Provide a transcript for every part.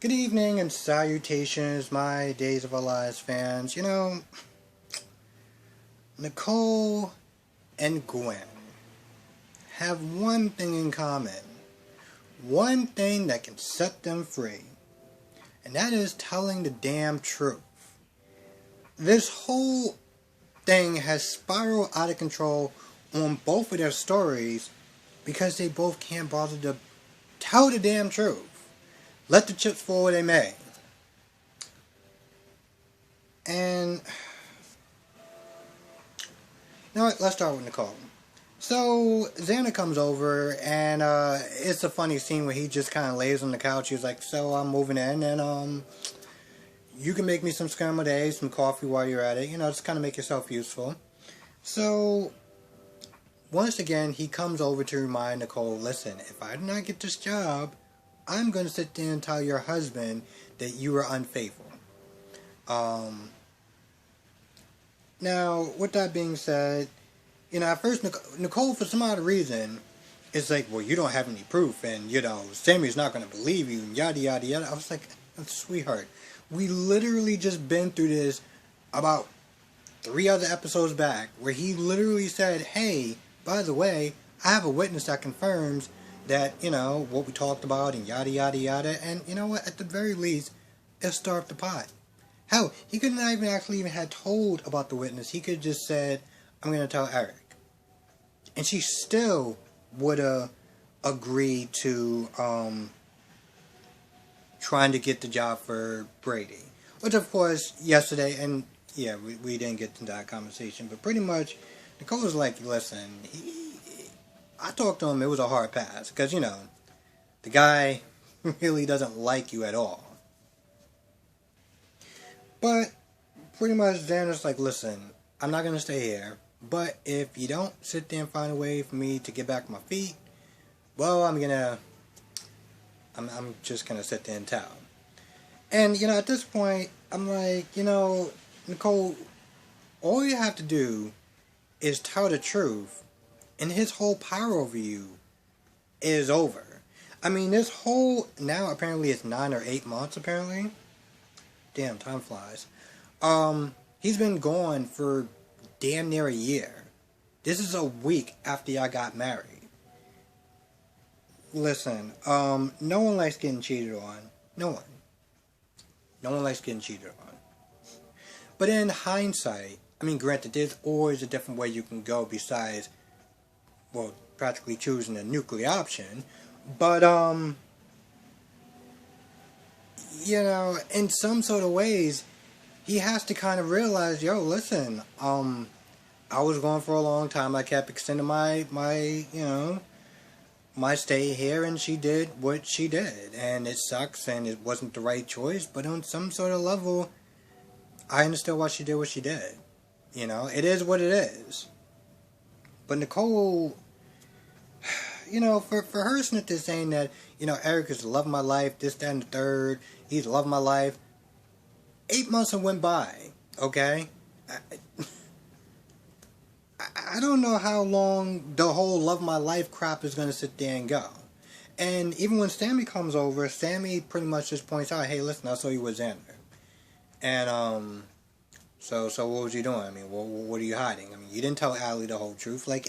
Good evening and salutations, my Days of Our Lives fans. Nicole and Gwen have one thing in common. One thing that can set them free. And that is telling the damn truth. This whole thing has spiraled out of control on both of their stories because they both can't bother to tell the damn truth. Let the chips fall where they may. And, let's start with Nicole. So, Xander comes over, and it's a funny scene where he just kind of lays on the couch. He's like, so I'm moving in, and you can make me some scrambled eggs, some coffee while you're at it. Just kind of make yourself useful. So, once again, he comes over to remind Nicole, listen, if I do not get this job, I'm going to sit there and tell your husband that you were unfaithful. Now, with that being said, at first, Nicole, for some odd reason, is like, well, you don't have any proof, and, Sammy's not going to believe you, and yada, yada, yada. I was like, sweetheart, we literally just been through this about 3 other episodes back, where he literally said, hey, by the way, I have a witness that confirms that, what we talked about, and yada, yada, yada, and you know what, at the very least, it stir up the pot. Hell, he could not even had told about the witness. He could have just said, I'm going to tell Eric. And she still would have agreed to trying to get the job for Brady. Which, of course, yesterday, and yeah, we didn't get into that conversation, but pretty much, Nicole was like, listen, I talked to him, it was a hard pass. Because, the guy really doesn't like you at all. But, pretty much, Xander's like, listen, I'm not going to stay here. But if you don't sit there and find a way for me to get back on my feet, well, I'm just going to sit there and tell. And, at this point, I'm like, Nicole, all you have to do is tell the truth, and his whole power over you is over. I mean, this whole, now apparently it's 9 or 8 months, apparently. Damn, time flies. He's been gone for damn near a year. This is a week after y'all got married. Listen, no one likes getting cheated on. No one. No one likes getting cheated on. But in hindsight, I mean, granted, there's always a different way you can go besides, well, practically choosing a nuclear option. But, in some sort of ways, he has to kind of realize, yo, listen, I was gone for a long time. I kept extending my stay here, and she did what she did. And it sucks, and it wasn't the right choice, but on some sort of level, I understood why she did what she did. It is what it is. But Nicole, for her sitting there saying that, Eric is the love of my life, this, that, and the third, he's the love of my life. 8 months have went by, okay? I don't know how long the whole love of my life crap is going to sit there and go. And even when Sammy comes over, Sammy pretty much just points out, hey, listen, I saw you with Xander. And, so what was you doing? I mean, what are you hiding? I mean, you didn't tell Allie the whole truth. Like,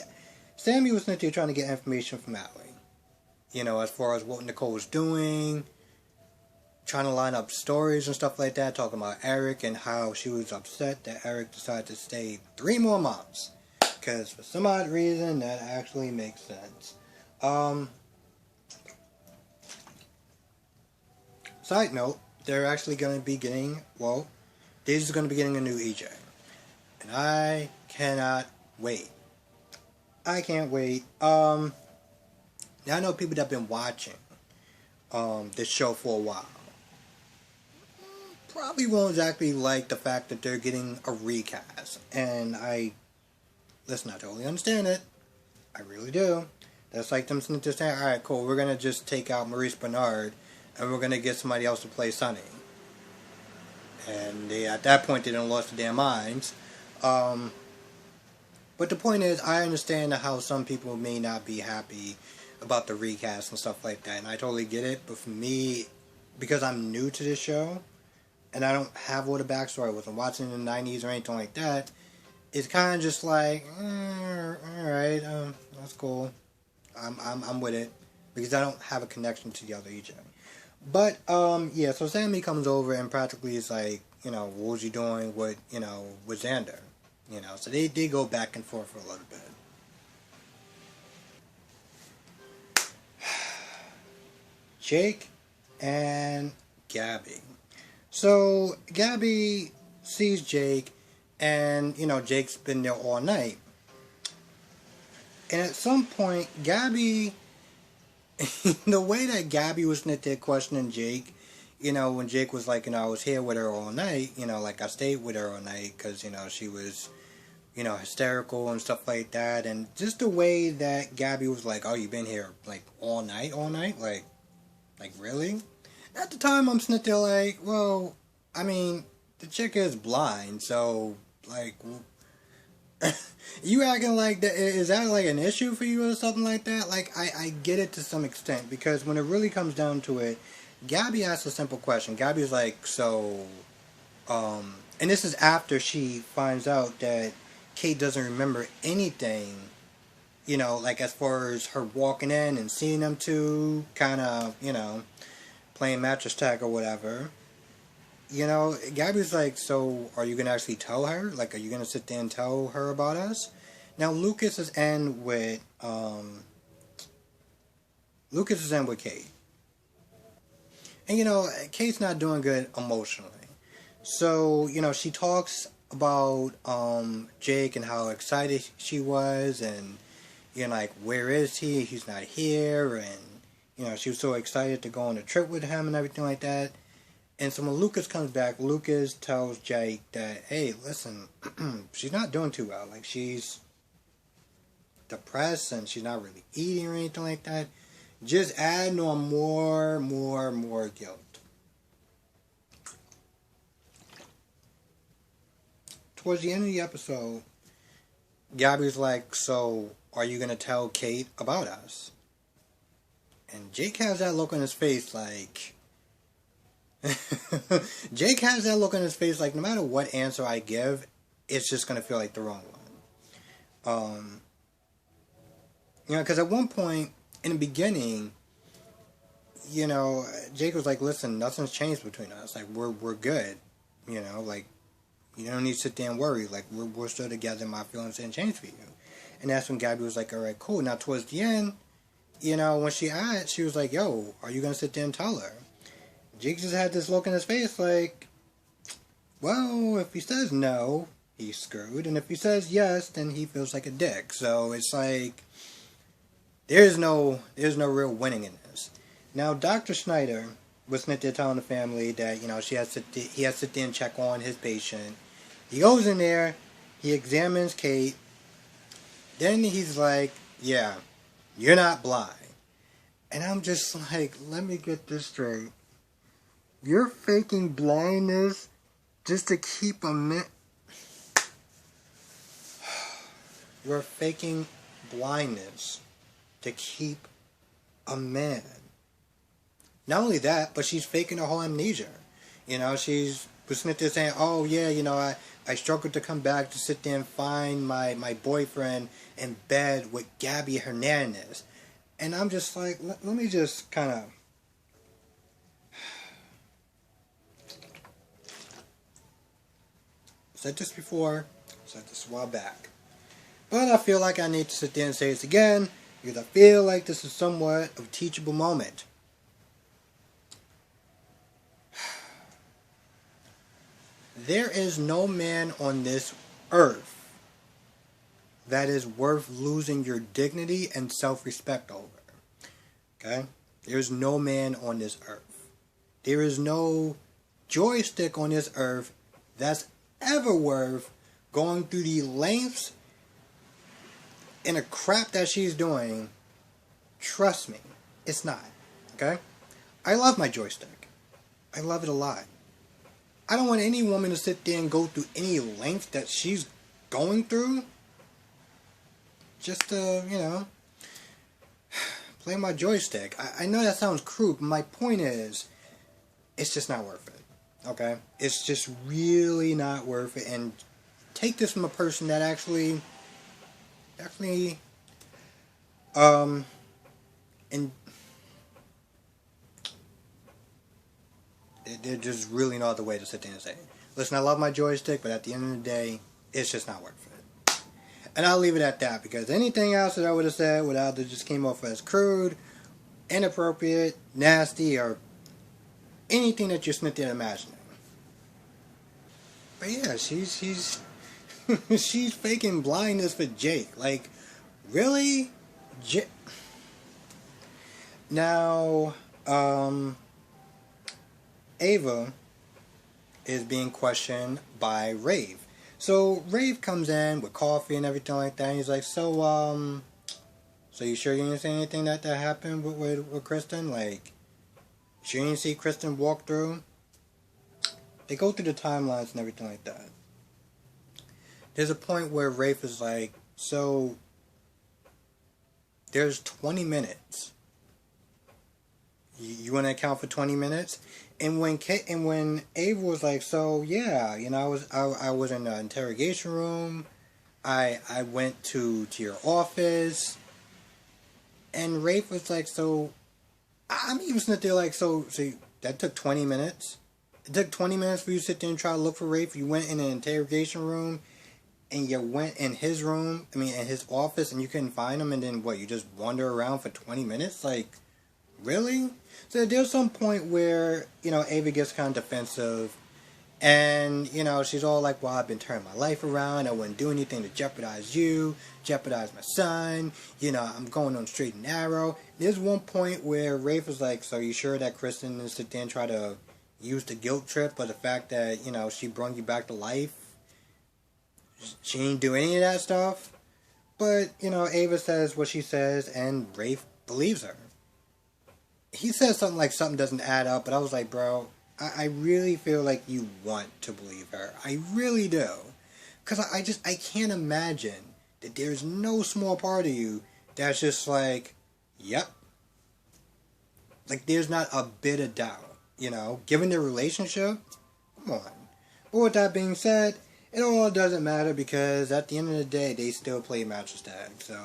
Sammy was sitting there trying to get information from Allie. As far as what Nicole was doing, trying to line up stories and stuff like that, talking about Eric and how she was upset that Eric decided to stay 3 more months. Because for some odd reason, that actually makes sense. Side note, they're actually going to be getting, Daisy's going to be getting a new EJ. And I cannot wait. I can't wait. Now I know people that have been watching this show for a while probably won't exactly like the fact that they're getting a recast. And listen, I totally understand it. I really do. That's like them just saying, alright, cool, we're going to just take out Maurice Bernard and we're going to get somebody else to play Sonny. And at that point, they done lost their damn minds. But the point is, I understand how some people may not be happy about the recast and stuff like that. And I totally get it. But for me, because I'm new to this show and I don't have all the backstory. I wasn't watching in the 90s or anything like that. It's kind of just like, all right, that's cool. I'm with it because I don't have a connection to the other EJ. But yeah. So Sammy comes over and practically is like, what was you doing with with Xander? So they go back and forth for a little bit. Jake and Gabby. So Gabby sees Jake, and Jake's been there all night. And at some point, Gabby, the way that Gabby was sitting there questioning Jake, when Jake was like, I was here with her all night, like I stayed with her all night because, she was, hysterical and stuff like that. And just the way that Gabby was like, oh, you've been here, like, all night? Like, really? At the time, I'm sitting there like, well, I mean, the chick is blind, so, like, you acting like that, is that like an issue for you or something like that? Like, I get it to some extent, because when it really comes down to it, Gabby asked a simple question. Gabby's like, so, and this is after she finds out that Kate doesn't remember anything, like as far as her walking in and seeing them two, kind of, playing mattress tag or whatever. Gabby's like, so are you going to actually tell her? Like, are you going to sit there and tell her about us? Now, Lucas is in with Kate. And, Kate's not doing good emotionally. So, she talks about Jake and how excited she was, and, like, where is he? He's not here, and, she was so excited to go on a trip with him and everything like that. And so when Lucas comes back, Lucas tells Jake that, hey, listen, she's not doing too well. Like, she's depressed and she's not really eating or anything like that. Just adding on more guilt. Towards the end of the episode, Gabby's like, so are you going to tell Kate about us? And Jake has that look on his face like... Jake has that look on his face like no matter what answer I give, it's just going to feel like the wrong one. Because at one point in the beginning, Jake was like, listen, nothing's changed between us. Like, we're good. Like, you don't need to sit there and worry. Like, we're still together. My feelings didn't change for you. And that's when Gabby was like, all right, cool. Now, towards the end, when she asked, she was like, yo, are you going to sit there and tell her? Jake just had this look in his face like, well, if he says no, he's screwed. And if he says yes, then he feels like a dick. So it's like, there's no real winning in this. Now, Dr. Schneider was sitting there telling the family that, he has to sit there and check on his patient. He goes in there, he examines Kate. Then he's like, yeah, you're not blind. And I'm just like, let me get this straight. You're faking blindness just to keep a man. You're faking blindness to keep a man. Not only that, but she's faking her whole amnesia. She's sitting there saying, oh yeah, I struggled to come back to sit there and find my boyfriend in bed with Gabby Hernandez. And I'm just like, let me just kind of... Said this before, said this a while back. But I feel like I need to sit there and say this again, because I feel like this is somewhat of a teachable moment. There is no man on this earth that is worth losing your dignity and self-respect over. Okay? There's no man on this earth. There is no joystick on this earth that's ever worth going through the lengths and the crap that she's doing. Trust me, it's not. Okay? I love my joystick. I love it a lot. I don't want any woman to sit there and go through any lengths that she's going through just to, play my joystick. I know that sounds crude, but my point is, it's just not worth it. Okay? It's just really not worth it. And take this from a person that actually, um, and there's just really no other way to sit there and say, listen, I love my joystick, but at the end of the day, it's just not worth it. And I'll leave it at that, because anything else that I would have said would either just came off as crude, inappropriate, nasty, or anything that you're sitting there imagining. But yeah, she's she's faking blindness for Jake. Like, really? Now, Ava is being questioned by Rave. So Rave comes in with coffee and everything like that, and he's like, so you sure you didn't say anything that happened with Kristen? Like, you didn't see Kristen walk through? They go through the timelines and everything like that. There's a point where Rafe is like, so there's 20 minutes. You want to account for 20 minutes? And when Ava was like, so yeah, you know, I was in the interrogation room. I went to your office, and Rafe was like, so I'm even sitting there like, so that took 20 minutes. It took 20 minutes for you to sit there and try to look for Rafe. You went in an interrogation room, and you went in his room, in his office, and you couldn't find him, and then what, you just wander around for 20 minutes? Like, really? So there's some point where, you know, Ava gets kind of defensive, and, you know, she's all like, well, I've been turning my life around, I wouldn't do anything to jeopardize you, jeopardize my son, you know, I'm going on straight and narrow. There's one point where Rafe is like, so you sure that Kristen is sit there and try to use the guilt trip of the fact that, you know, she brought you back to life? She didn't do any of that stuff. But, you know, Ava says what she says, and Rafe believes her. He says something like something doesn't add up, but I was like, bro, I really feel like you want to believe her. I really do. Because I can't imagine that there's no small part of you that's just like, yep. Like, there's not a bit of doubt. You know, given their relationship, come on. But with that being said, it all doesn't matter, because at the end of the day, they still play mattress tag. So,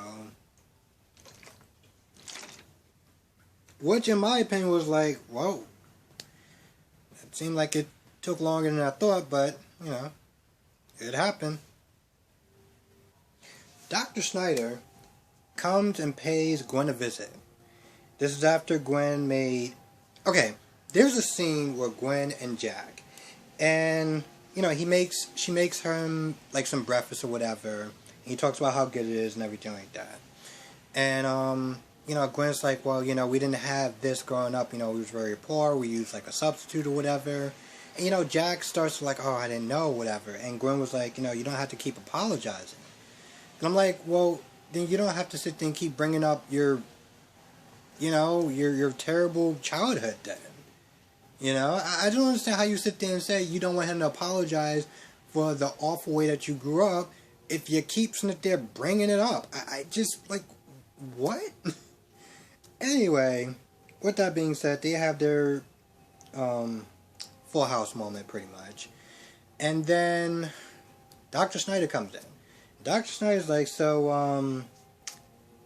which in my opinion was like, whoa. It seemed like it took longer than I thought, but, you know, it happened. Dr. Snyder comes and pays Gwen a visit. This is after Gwen made... Okay, there's a scene where Gwen and Jack, and, you know, she makes him, like, some breakfast or whatever, and he talks about how good it is and everything like that. And, you know, Gwen's like, well, you know, we didn't have this growing up, you know, we was very poor, we used, like, a substitute or whatever. And, you know, Jack starts to like, oh, I didn't know, whatever. And Gwen was like, you know, you don't have to keep apologizing. And I'm like, well, then you don't have to sit there and keep bringing up your, you know, your terrible childhood then. You know, I don't understand how you sit there and say you don't want him to apologize for the awful way that you grew up if you keep sitting there bringing it up. I just, like, what? Anyway, with that being said, they have their Full House moment, pretty much. And then Dr. Snyder comes in. Dr. Snyder's like, so,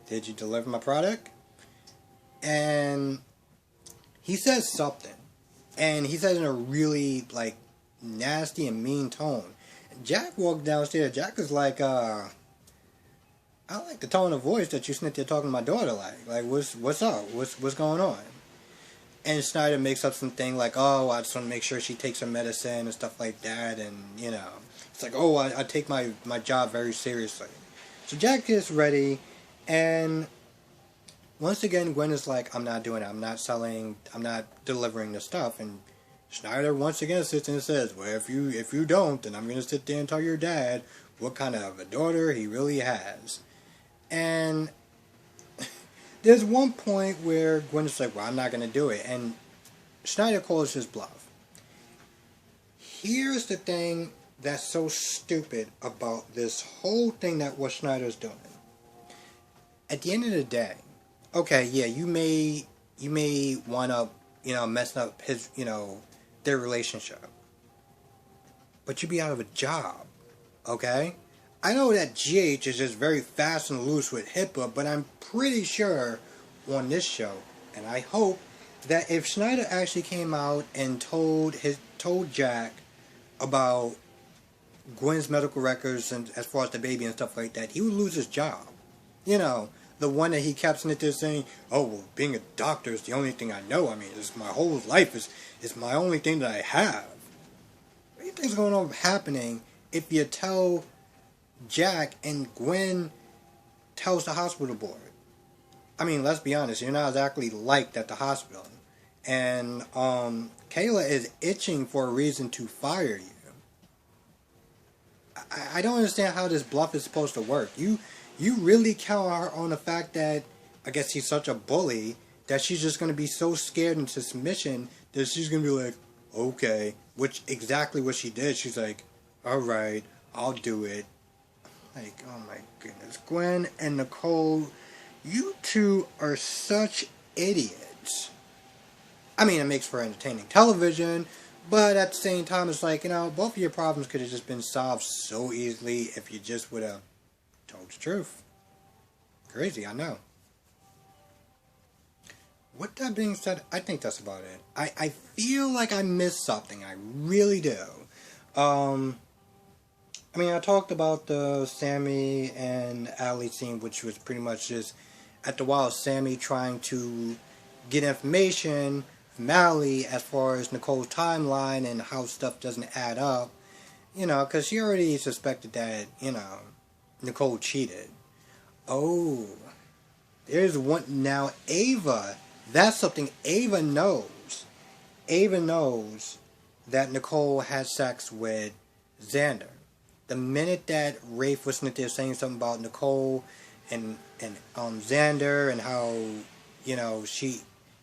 did you deliver my product? And he says something. And he says in a really, like, nasty and mean tone. Jack walked downstairs. Jack is like, I like the tone of voice that you sitting there talking to my daughter like. Like, what's up? What's going on? And Snyder makes up something like, oh, I just want to make sure she takes her medicine and stuff like that. And, you know, it's like, oh, I take my job very seriously. So Jack gets ready, and once again, Gwen is like, I'm not doing it. I'm not delivering the stuff. And Snyder once again sits and says, well, if you don't, then I'm going to sit there and tell your dad what kind of a daughter he really has. And there's one point where Gwen is like, well, I'm not going to do it. And Snyder calls his bluff. Here's the thing that's so stupid about this whole thing that what Snyder's doing. At the end of the day, okay, yeah, you may want to, you know, mess up his, you know, their relationship. But you'd be out of a job, okay? I know that GH is just very fast and loose with HIPAA, but I'm pretty sure on this show, and I hope that if Schneider actually came out and told Jack about Gwen's medical records and as far as the baby and stuff like that, he would lose his job. You know, the one that he kept sitting there saying, "Oh, well, being a doctor is the only thing I know. I mean, it's my whole life is my only thing that I have." What do you think's going on happening if you tell Jack and Gwen tells the hospital board? I mean, let's be honest, you're not exactly liked at the hospital. And Kayla is itching for a reason to fire you. I don't understand how this bluff is supposed to work. You really count her on the fact that, I guess he's such a bully, that she's just going to be so scared into submission that she's going to be like, okay, which exactly what she did. She's like, alright, I'll do it. Like, oh my goodness. Gwen and Nicole, you two are such idiots. I mean, it makes for entertaining television, but at the same time, it's like, you know, both of your problems could have just been solved so easily if you just would have told the truth. Crazy, I know. With that being said, I think that's about it. I feel like I missed something. I really do. I mean, I talked about the Sammy and Allie scene, which was pretty much just, at the while, Sammy trying to get information from Allie as far as Nicole's timeline and how stuff doesn't add up. You know, because she already suspected that, you know, Nicole cheated. Oh, there's one. Now, Ava, that's something Ava knows. Ava knows that Nicole had sex with Xander. The minute that Rafe was sitting there saying something about Nicole and Xander and how, you know, he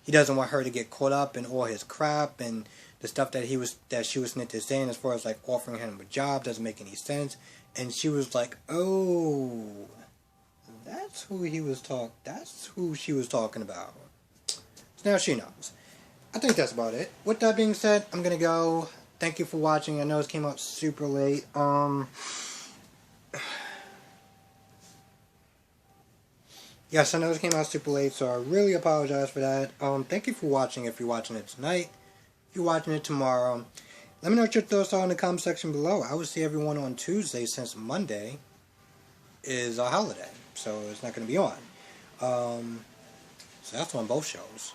doesn't want her to get caught up in all his crap and the stuff that she was sitting there saying as far as like offering him a job doesn't make any sense. And she was like, oh, that's who she was talking about. So now she knows. I think that's about it. With that being said, I'm gonna go. Thank you for watching. I know it came out super late. Yes, I know it came out super late, so I really apologize for that. Thank you for watching if you're watching it tonight. If you're watching it tomorrow, let me know what your thoughts are in the comment section below. I will see everyone on Tuesday since Monday is a holiday, so it's not going to be on. So that's on both shows.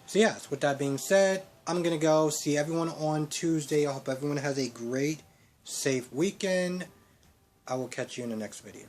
So yes, with that being said, I'm going to go see everyone on Tuesday. I hope everyone has a great, safe weekend. I will catch you in the next video.